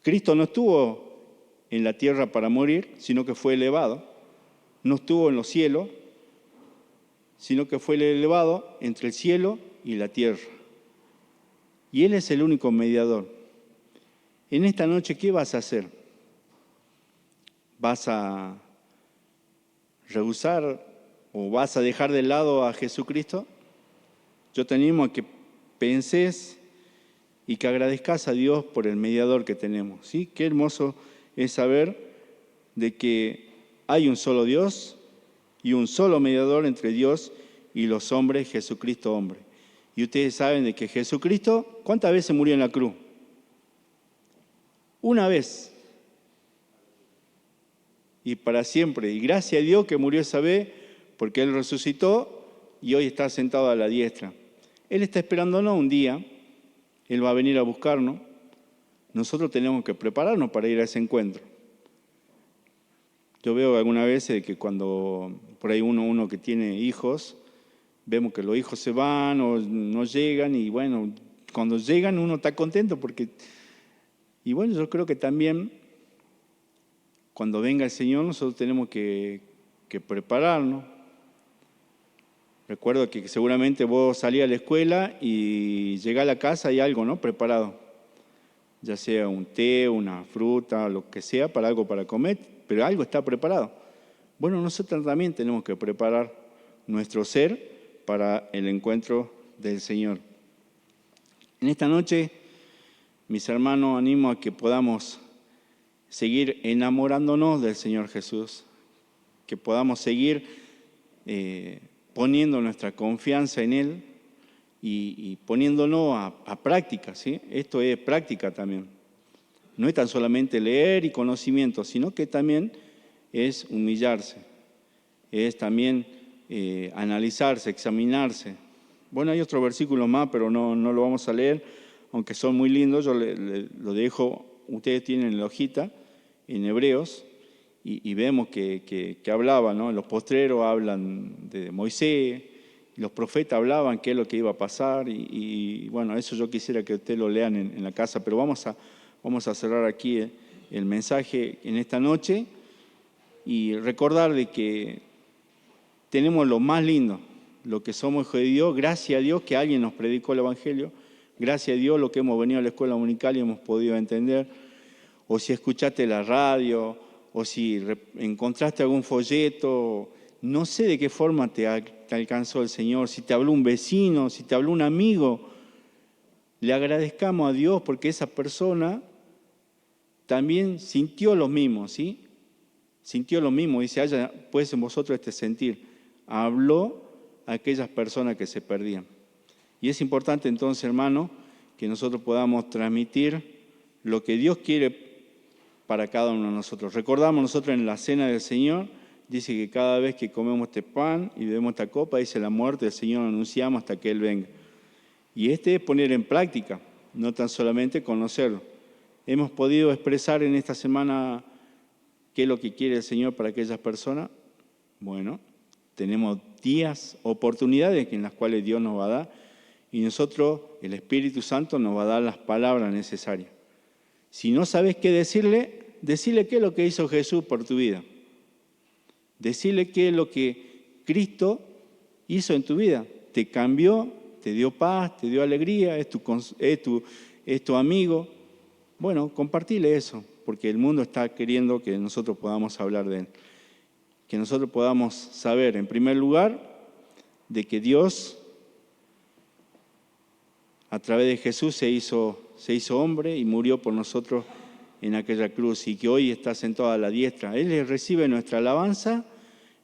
Cristo no estuvo en la tierra para morir, sino que fue elevado. No estuvo en los cielos, sino que fue elevado entre el cielo y la tierra. Y Él es el único mediador. En esta noche, ¿qué vas a hacer? ¿Vas a rehusar o vas a dejar de lado a Jesucristo? Yo te animo a que penses y que agradezcas a Dios por el mediador que tenemos, ¿sí? Qué hermoso es saber de que hay un solo Dios y un solo mediador entre Dios y los hombres, Jesucristo hombre. Y ustedes saben de que Jesucristo, ¿cuántas veces murió en la cruz? Una vez. Y para siempre. Y gracias a Dios que murió esa vez, porque Él resucitó y hoy está sentado a la diestra. Él está esperándonos un día. Él va a venir a buscarnos. Nosotros tenemos que prepararnos para ir a ese encuentro. Yo veo algunas veces que cuando por ahí uno que tiene hijos, vemos que los hijos se van o no llegan y bueno, cuando llegan uno está contento porque... Y bueno, yo creo que también cuando venga el Señor nosotros tenemos que prepararnos. Recuerdo que seguramente vos salís a la escuela y llegás a la casa y hay algo, ¿no? Preparado. Ya sea un té, una fruta, lo que sea, para algo para comer, pero algo está preparado. Bueno, nosotros también tenemos que preparar nuestro ser para el encuentro del Señor. En esta noche, mis hermanos, animo a que podamos seguir enamorándonos del Señor Jesús, que podamos seguir poniendo nuestra confianza en Él y poniéndonos a práctica, ¿sí? Esto es práctica también. No es tan solamente leer y conocimiento, sino que también es humillarse, es también analizarse, examinarse. Bueno, hay otro versículo más, pero no lo vamos a leer, aunque son muy lindos. Yo lo dejo, ustedes tienen la hojita en Hebreos y vemos que hablaba, ¿no? Los postreros hablan de Moisés, los profetas hablaban qué es lo que iba a pasar y bueno, eso yo quisiera que ustedes lo lean en la casa, pero vamos a cerrar aquí el mensaje en esta noche y recordar de que tenemos lo más lindo, lo que somos hijos de Dios, gracias a Dios que alguien nos predicó el Evangelio, gracias a Dios, lo que hemos venido a la escuela dominical y hemos podido entender, o si escuchaste la radio, o si encontraste algún folleto, no sé de qué forma te alcanzó el Señor, si te habló un vecino, si te habló un amigo, le agradezcamos a Dios porque esa persona también sintió lo mismo, ¿sí? Sintió lo mismo, dice, haya pues en vosotros este sentir. Habló a aquellas personas que se perdían. Y es importante entonces, hermano, que nosotros podamos transmitir lo que Dios quiere para cada uno de nosotros. Recordamos nosotros en la cena del Señor, dice que cada vez que comemos este pan y bebemos esta copa, dice la muerte del Señor anunciamos hasta que Él venga. Y este es poner en práctica, no tan solamente conocerlo. Hemos podido expresar en esta semana qué es lo que quiere el Señor para aquellas personas. Bueno, tenemos días, oportunidades en las cuales Dios nos va a dar y nosotros, el Espíritu Santo, nos va a dar las palabras necesarias. Si no sabes qué decirle, decirle qué es lo que hizo Jesús por tu vida. Decirle qué es lo que Cristo hizo en tu vida. Te cambió, te dio paz, te dio alegría, es tu amigo. Bueno, compartile eso, porque el mundo está queriendo que nosotros podamos hablar de Él. Que nosotros podamos saber, en primer lugar, de que Dios, a través de Jesús, se hizo hombre y murió por nosotros en aquella cruz y que hoy está sentado a la diestra. Él recibe nuestra alabanza,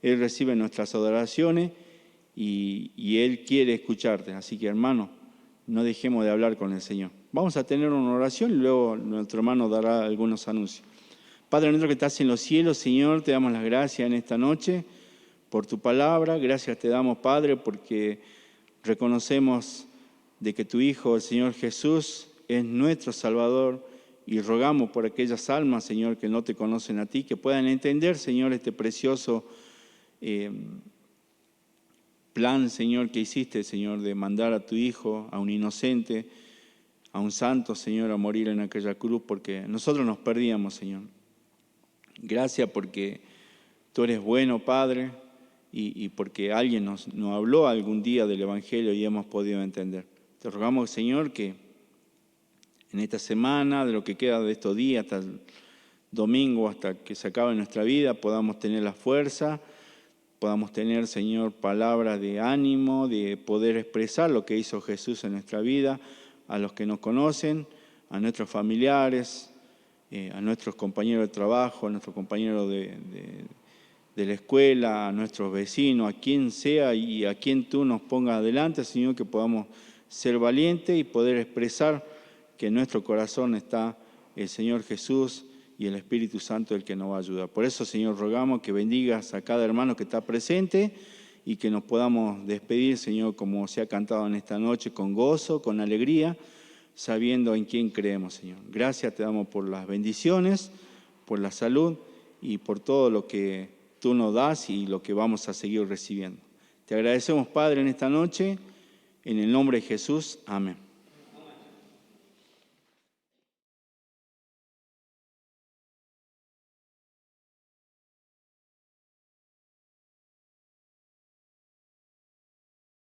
Él recibe nuestras adoraciones y Él quiere escucharte. Así que, hermano, no dejemos de hablar con el Señor. Vamos a tener una oración y luego nuestro hermano dará algunos anuncios. Padre nuestro que estás en los cielos, Señor, te damos las gracias en esta noche por tu palabra. Gracias te damos, Padre, porque reconocemos de que tu Hijo, el Señor Jesús, es nuestro Salvador y rogamos por aquellas almas, Señor, que no te conocen a ti, que puedan entender, Señor, este precioso plan, Señor, que hiciste, Señor, de mandar a tu Hijo, a un inocente, a un santo, Señor, a morir en aquella cruz, porque nosotros nos perdíamos, Señor. Gracias porque tú eres bueno, Padre, y porque alguien nos habló algún día del Evangelio y hemos podido entender. Te rogamos, Señor, que en esta semana, de lo que queda de estos días, hasta el domingo, hasta que se acabe nuestra vida, podamos tener la fuerza, podamos tener, Señor, palabras de ánimo, de poder expresar lo que hizo Jesús en nuestra vida, a los que nos conocen, a nuestros familiares, a nuestros compañeros de trabajo, a nuestros compañeros de la escuela, a nuestros vecinos, a quien sea y a quien tú nos pongas adelante, Señor, que podamos ser valientes y poder expresar que en nuestro corazón está el Señor Jesús y el Espíritu Santo el que nos va a ayudar. Por eso, Señor, rogamos que bendigas a cada hermano que está presente y que nos podamos despedir, Señor, como se ha cantado en esta noche, con gozo, con alegría, sabiendo en quién creemos, Señor. Gracias te damos por las bendiciones, por la salud y por todo lo que tú nos das y lo que vamos a seguir recibiendo. Te agradecemos, Padre, en esta noche. En el nombre de Jesús, amén.